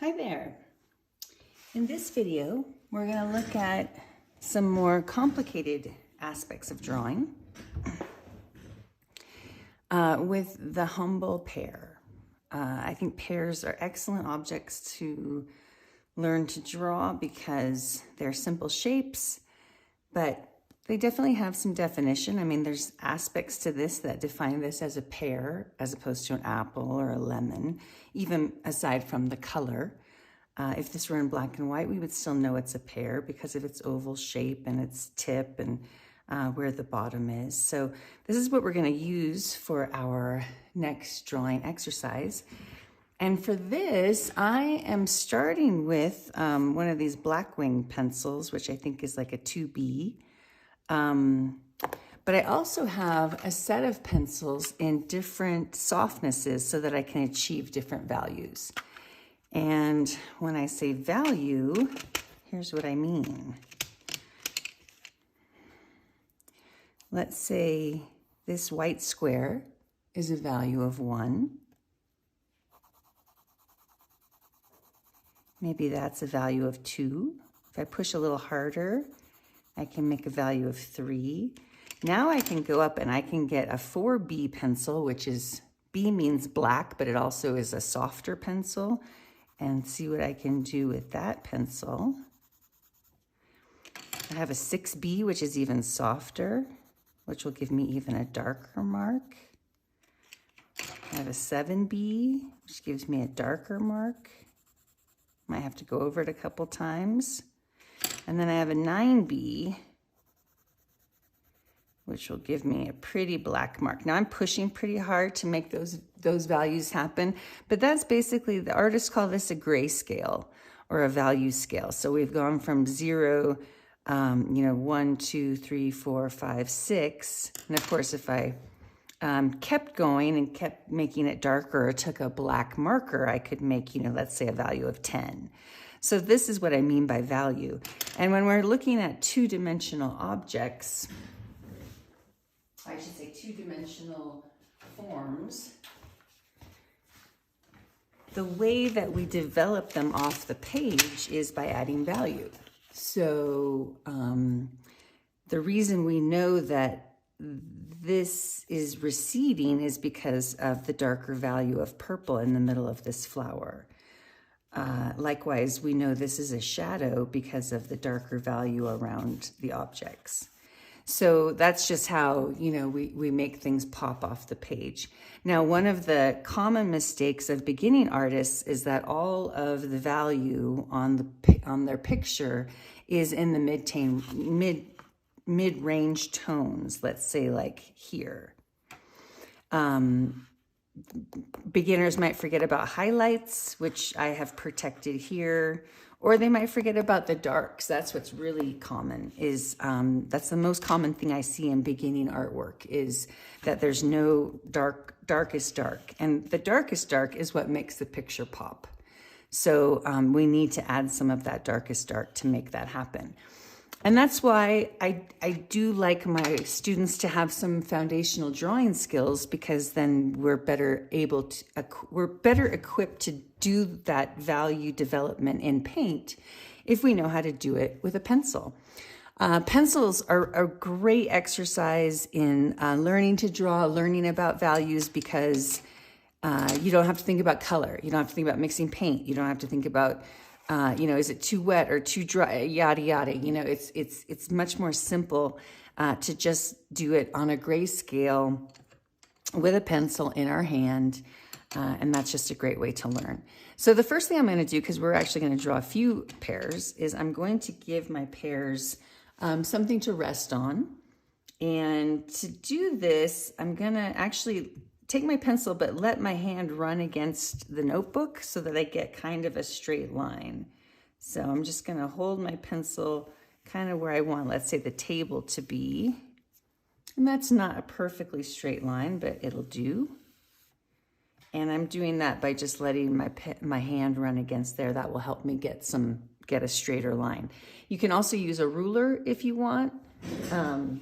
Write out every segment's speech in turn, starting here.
Hi there. In this video, we're going to look at some more complicated aspects of drawing with the humble pear. I think pears are excellent objects to learn to draw because they're simple shapes, but they definitely have some definition. I mean, there's aspects to this that define this as a pear as opposed to an apple or a lemon, even aside from the color. If this were in black and white, we would still know it's a pear because of its oval shape and its tip and where the bottom is. So this is what we're going to use for our next drawing exercise. And for this, I am starting with one of these Blackwing pencils, which I think is like a 2B. But I also have a set of pencils in different softnesses so that I can achieve different values. And when I say value, here's what I mean. Let's say this white square is a value of 1. Maybe that's a value of 2. If I push a little harder, I can make a value of 3. Now I can go up and I can get a 4B pencil, which is, B means black, but it also is a softer pencil, and see what I can do with that pencil. I have a 6B, which is even softer, which will give me even a darker mark. I have a 7B, which gives me a darker mark. Might have to go over it a couple times. And then I have a 9B, which will give me a pretty black mark. Now I'm pushing pretty hard to make those values happen, but that's basically, the artists call this a grayscale or a value scale. So we've gone from 0, 1, 2, 3, 4, 5, 6. And of course, if I kept going and kept making it darker or took a black marker, I could make, let's say a value of 10. So this is what I mean by value. And when we're looking at two-dimensional objects, I should say two-dimensional forms, the way that we develop them off the page is by adding value. So the reason we know that this is receding is because of the darker value of purple in the middle of this flower. Likewise, we know this is a shadow because of the darker value around the objects. So that's just how, we make things pop off the page. Now, one of the common mistakes of beginning artists is that all of the value on their picture is in the mid-range tones, let's say like here. Beginners might forget about highlights, which I have protected here, or they might forget about the darks. That's what's really common, is that's the most common thing I see in beginning artwork, is that there's no darkest dark. And the darkest dark is what makes the picture pop. So we need to add some of that darkest dark to make that happen. And that's why I do like my students to have some foundational drawing skills, because then we're better equipped to do that value development in paint if we know how to do it with a pencil. Pencils are a great exercise in learning to draw, learning about values, because you don't have to think about color. You don't have to think about mixing paint. You don't have to think about is it too wet or too dry, yada, yada. It's much more simple to just do it on a grayscale with a pencil in our hand. And that's just a great way to learn. So the first thing I'm going to do, because we're actually going to draw a few pears, is I'm going to give my pears something to rest on. And to do this, I'm going to actually take my pencil, but let my hand run against the notebook so that I get kind of a straight line. So I'm just going to hold my pencil kind of where I want, let's say, the table to be. And that's not a perfectly straight line, but it'll do. And I'm doing that by just letting my hand run against there. That will help me get a straighter line. You can also use a ruler if you want. You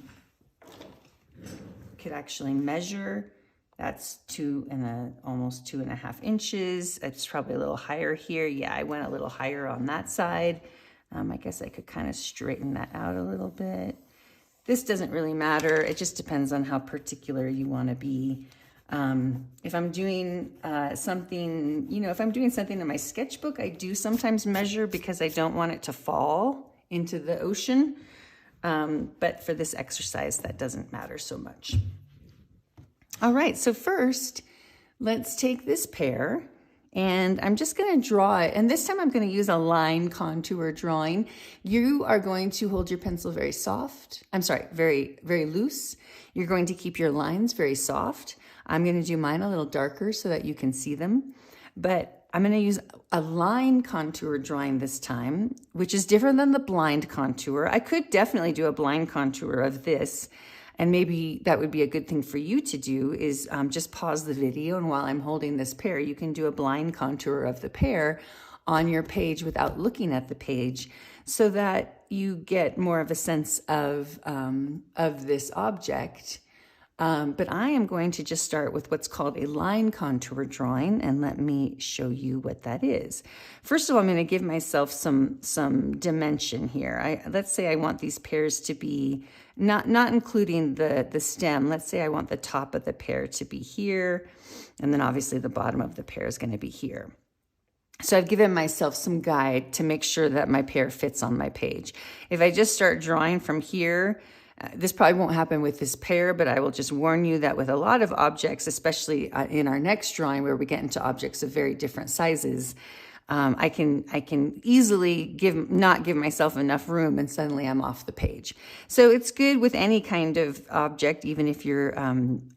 could actually measure That's almost 2.5 inches. It's probably a little higher here. Yeah, I went a little higher on that side. I guess I could kind of straighten that out a little bit. This doesn't really matter. It just depends on how particular you want to be. If I'm doing something, if I'm doing something in my sketchbook, I do sometimes measure because I don't want it to fall into the ocean. But for this exercise, that doesn't matter so much. All right, so first, let's take this pear, and I'm just going to draw it. And this time I'm going to use a line contour drawing. You are going to hold your pencil very soft. I'm sorry, very, very loose. You're going to keep your lines very soft. I'm going to do mine a little darker so that you can see them. But I'm going to use a line contour drawing this time, which is different than the blind contour. I could definitely do a blind contour of this. And maybe that would be a good thing for you to do is just pause the video, and while I'm holding this pear, you can do a blind contour of the pear on your page without looking at the page, so that you get more of a sense of this object. But I am going to just start with what's called a line contour drawing, and let me show you what that is. First of all, I'm going to give myself some dimension here. Let's say I want these pears to be not including the stem. Let's say I want the top of the pear to be here, and then obviously the bottom of the pear is going to be here. So I've given myself some guide to make sure that my pear fits on my page. If I just start drawing from here, this probably won't happen with this pear, but I will just warn you that with a lot of objects, especially in our next drawing where we get into objects of very different sizes, I can easily not give myself enough room, and suddenly I'm off the page. So it's good with any kind of object, even if you're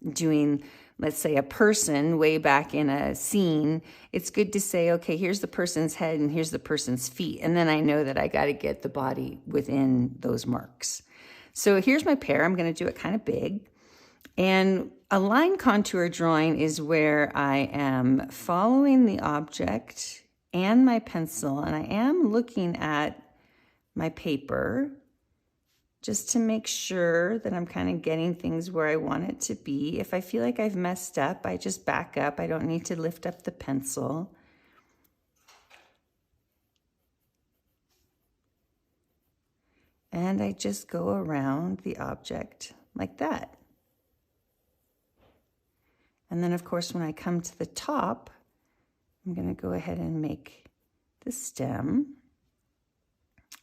doing, let's say, a person way back in a scene. It's good to say, okay, here's the person's head and here's the person's feet, and then I know that I got to get the body within those marks. So here's my pear. I'm going to do it kind of big. And a line contour drawing is where I am following the object and my pencil, and I am looking at my paper just to make sure that I'm kind of getting things where I want it to be. If I feel like I've messed up, I just back up. I don't need to lift up the pencil. And I just go around the object like that. And then, of course, when I come to the top, I'm going to go ahead and make the stem.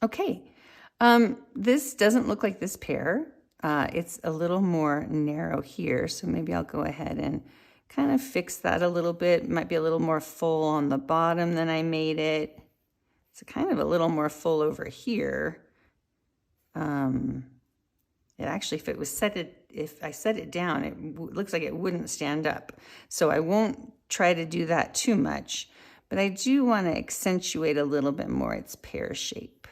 Okay, this doesn't look like this pear. It's a little more narrow here, so maybe I'll go ahead and kind of fix that a little bit. It might be a little more full on the bottom than I made it. It's kind of a little more full over here. It actually, if I set it down, it looks like it wouldn't stand up. So I won't try to do that too much, but I do want to accentuate a little bit more its pear shape.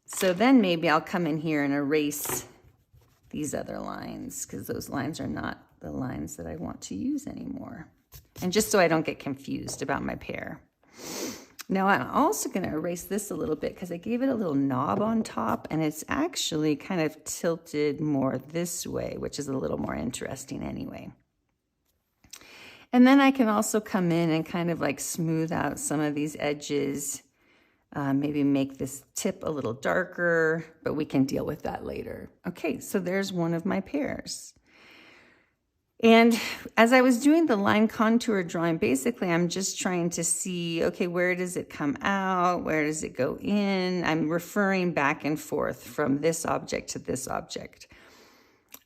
So then maybe I'll come in here and erase these other lines, because those lines are not the lines that I want to use anymore. And just so I don't get confused about my pear. Now I'm also going to erase this a little bit because I gave it a little knob on top, and it's actually kind of tilted more this way, which is a little more interesting anyway. And then I can also come in and kind of like smooth out some of these edges, maybe make this tip a little darker, but we can deal with that later. Okay, so there's one of my pears. And as I was doing the line contour drawing, basically I'm just trying to see, okay, where does it come out? Where does it go in? I'm referring back and forth from this object to this object.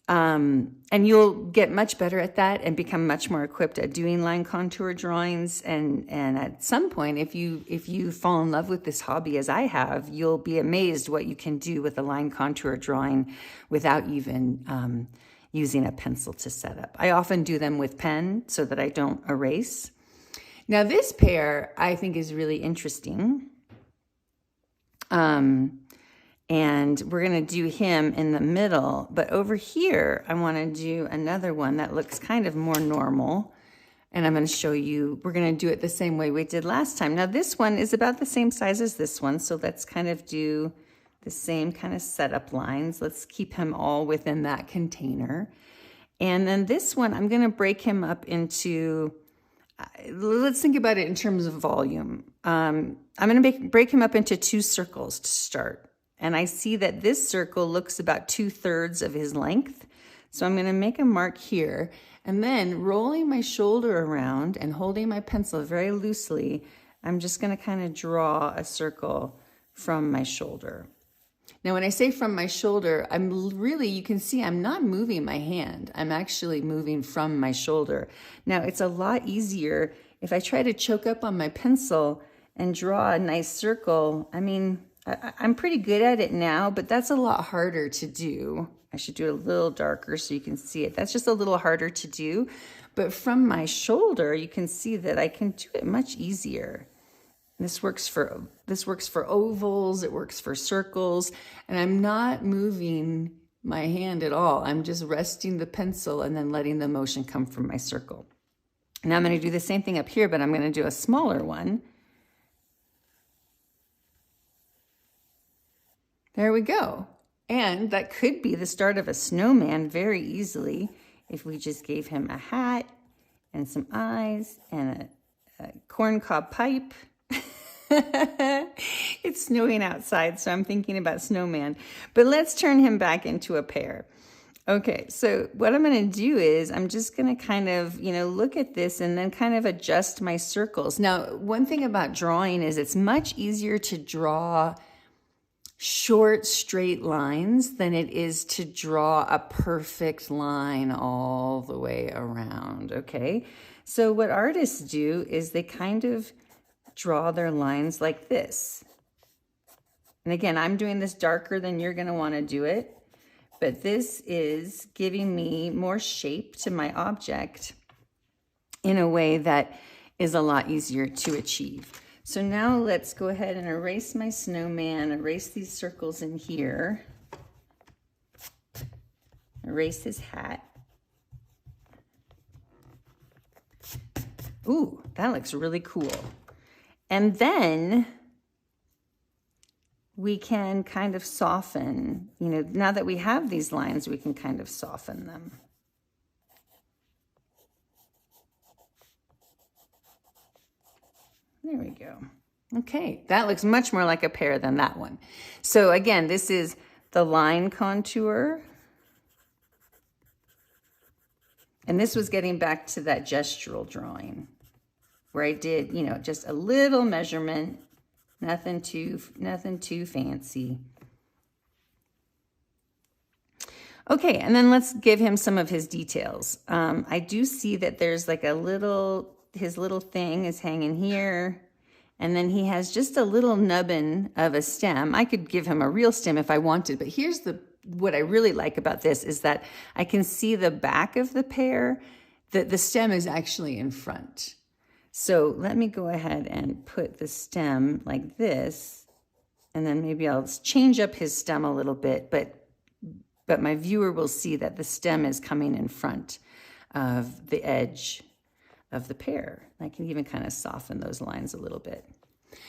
And you'll get much better at that and become much more equipped at doing line contour drawings. And at some point, if you fall in love with this hobby as I have, you'll be amazed what you can do with a line contour drawing without even using a pencil to set up. I often do them with pen so that I don't erase. Now this pear I think is really interesting. And we're going to do him in the middle, but over here I want to do another one that looks kind of more normal. And I'm going to show you, we're going to do it the same way we did last time. Now this one is about the same size as this one, so let's kind of do the same kind of setup lines. Let's keep him all within that container. And then this one, I'm going to break him up into, let's think about it in terms of volume. I'm going to break him up into 2 circles to start. And I see that this circle looks about 2/3 of his length. So I'm going to make a mark here, and then rolling my shoulder around and holding my pencil very loosely, I'm just going to kind of draw a circle from my shoulder. Now, when I say from my shoulder, you can see I'm not moving my hand. I'm actually moving from my shoulder. Now, it's a lot easier if I try to choke up on my pencil and draw a nice circle. I mean, I'm pretty good at it now, but that's a lot harder to do. I should do it a little darker so you can see it. That's just a little harder to do. But from my shoulder, you can see that I can do it much easier. This works for ovals, it works for circles, and I'm not moving my hand at all. I'm just resting the pencil and then letting the motion come from my circle. Now I'm going to do the same thing up here, but I'm going to do a smaller one. There we go. And that could be the start of a snowman very easily if we just gave him a hat and some eyes and a corncob pipe. It's snowing outside, so I'm thinking about snowman. But let's turn him back into a pear. Okay, so what I'm going to do is I'm just going to kind of, look at this and then kind of adjust my circles. Now, one thing about drawing is it's much easier to draw short, straight lines than it is to draw a perfect line all the way around, okay? So what artists do is they kind of draw their lines like this. And again, I'm doing this darker than you're going to want to do it, but this is giving me more shape to my object in a way that is a lot easier to achieve. So now let's go ahead and erase my snowman, erase these circles in here, erase his hat. Ooh, that looks really cool. And then we can kind of soften, now that we have these lines, we can kind of soften them. There we go. Okay, that looks much more like a pear than that one. So again, this is the line contour. And this was getting back to that gestural drawing where I did, just a little measurement, nothing too fancy. Okay, and then let's give him some of his details. I do see that there's like his little thing is hanging here. And then he has just a little nubbin of a stem. I could give him a real stem if I wanted, but here's what I really like about this is that I can see the back of the pear, that the stem is actually in front. So let me go ahead and put the stem like this, and then maybe I'll change up his stem a little bit, but my viewer will see that the stem is coming in front of the edge of the pear. I can even kind of soften those lines a little bit.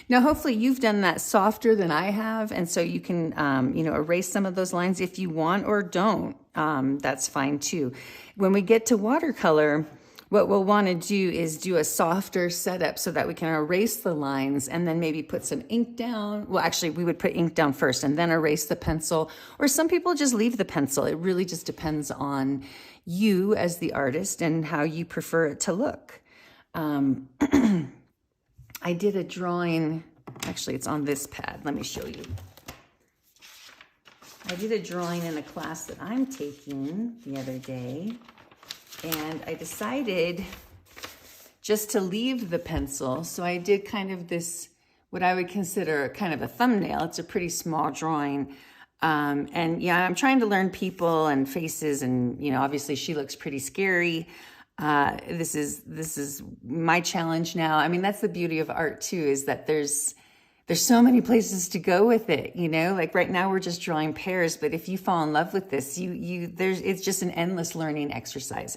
Now, hopefully you've done that softer than I have, and so you can, erase some of those lines if you want or don't. That's fine too. When we get to watercolor, what we'll want to do is do a softer setup so that we can erase the lines and then maybe put some ink down. Well, actually, we would put ink down first and then erase the pencil. Or some people just leave the pencil. It really just depends on you as the artist and how you prefer it to look. I did a drawing. Actually, it's on this pad. Let me show you. I did a drawing in a class that I'm taking the other day. And I decided just to leave the pencil. So I did kind of this, what I would consider kind of a thumbnail. It's a pretty small drawing. And yeah, I'm trying to learn people and faces, and obviously she looks pretty scary. This is my challenge now. I mean, that's the beauty of art too, is that there's so many places to go with it, like right now we're just drawing pears, but if you fall in love with this, it's just an endless learning exercise,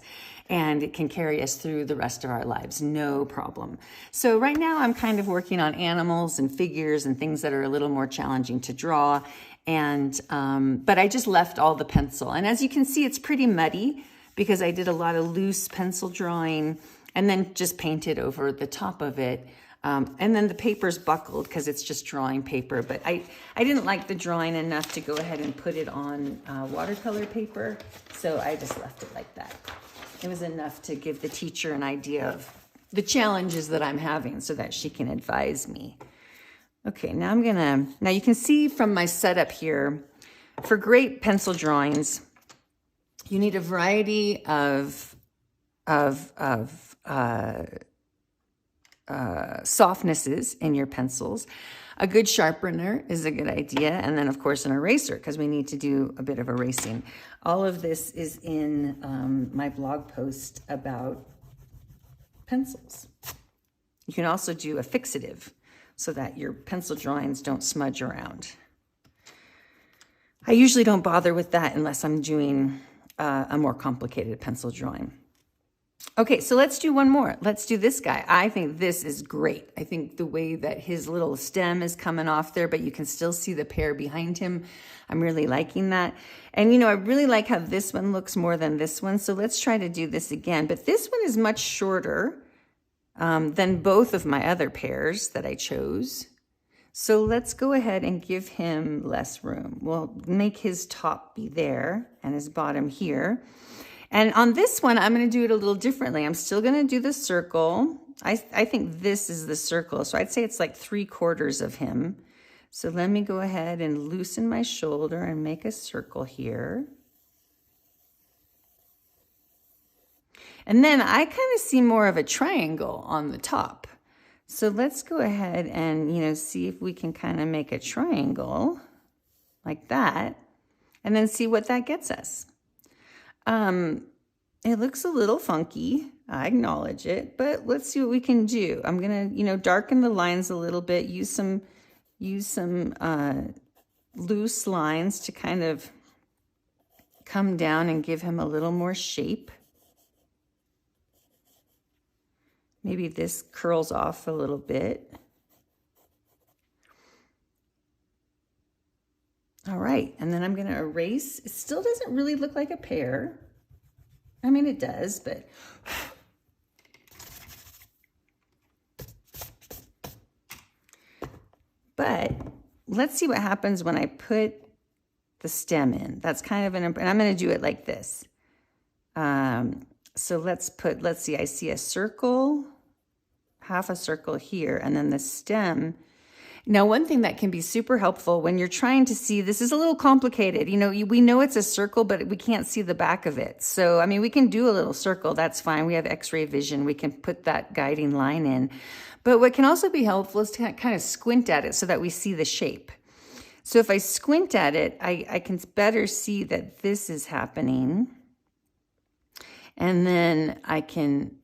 and it can carry us through the rest of our lives, no problem. So right now I'm kind of working on animals and figures and things that are a little more challenging to draw. And, but I just left all the pencil. And as you can see, it's pretty muddy because I did a lot of loose pencil drawing and then just painted over the top of it. And then the paper's buckled because it's just drawing paper, but I didn't like the drawing enough to go ahead and put it on watercolor paper, so I just left it like that. It was enough to give the teacher an idea of the challenges that I'm having so that she can advise me. Okay, now now you can see from my setup here, for great pencil drawings, you need a variety of softnesses in your pencils. A good sharpener is a good idea. And then of course an eraser, because we need to do a bit of erasing. All of this is in my blog post about pencils. You can also do a fixative so that your pencil drawings don't smudge around. I usually don't bother with that unless I'm doing a more complicated pencil drawing. Okay, so let's do one more. Let's do this guy. I think this is great. I think the way that his little stem is coming off there, but you can still see the pear behind him. I'm really liking that. And, you know, I really like how this one looks more than this one. So let's try to do this again. But this one is much shorter than both of my other pears that I chose. So let's go ahead and give him less room. We'll make his top be there and his bottom here. And on this one, I'm going to do it a little differently. I'm still going to do the circle. I think this is the circle. So I'd say it's like 3/4 of him. So let me go ahead and loosen my shoulder and make a circle here. And then I kind of see more of a triangle on the top. So let's go ahead and, you know, see if we can kind of make a triangle like that and then see what that gets us. It looks a little funky. I acknowledge it, but let's see what we can do. I'm going to, you know, darken the lines a little bit, use some loose lines to kind of come down and give him a little more shape. Maybe this curls off a little bit. All right, and then I'm going to erase. It still doesn't really look like a pear. I mean, it does, but let's see what happens when I put the stem in. That's kind of and I'm going to do it like this. So let's see, I see a circle, half a circle here, and then the stem. Now, one thing that can be super helpful when you're trying to see, this is a little complicated. You know, we know it's a circle, but we can't see the back of it. So, I mean, we can do a little circle. That's fine. We have X-ray vision. We can put that guiding line in. But what can also be helpful is to kind of squint at it so that we see the shape. So if I squint at it, I can better see that this is happening. And then I can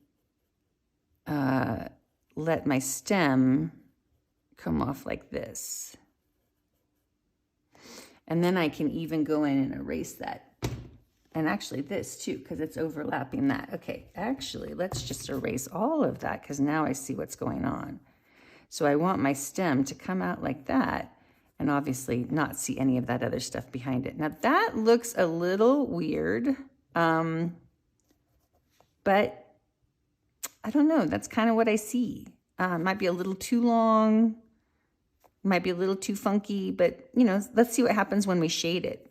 let my stem come off like this. And then I can even go in and erase that. And actually this too, because it's overlapping that. Okay, actually, let's just erase all of that because now I see what's going on. So I want my stem to come out like that and obviously not see any of that other stuff behind it. Now that looks a little weird, but I don't know. That's kind of what I see. It might be a little too long. Might be a little too funky, but you know, let's see what happens when we shade it.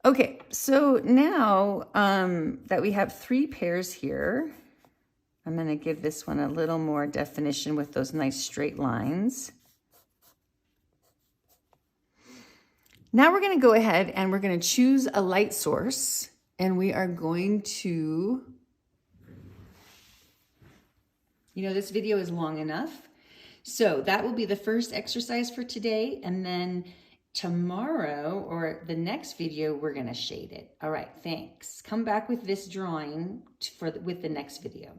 Okay, so now that we have 3 pears here, I'm going to give this one a little more definition with those nice straight lines. Now we're going to go ahead and we're going to choose a light source, and we are going to, you know, this video is long enough. So that will be the first exercise for today. And then tomorrow or the next video, we're going to shade it. All right, thanks. Come back with this drawing with the next video.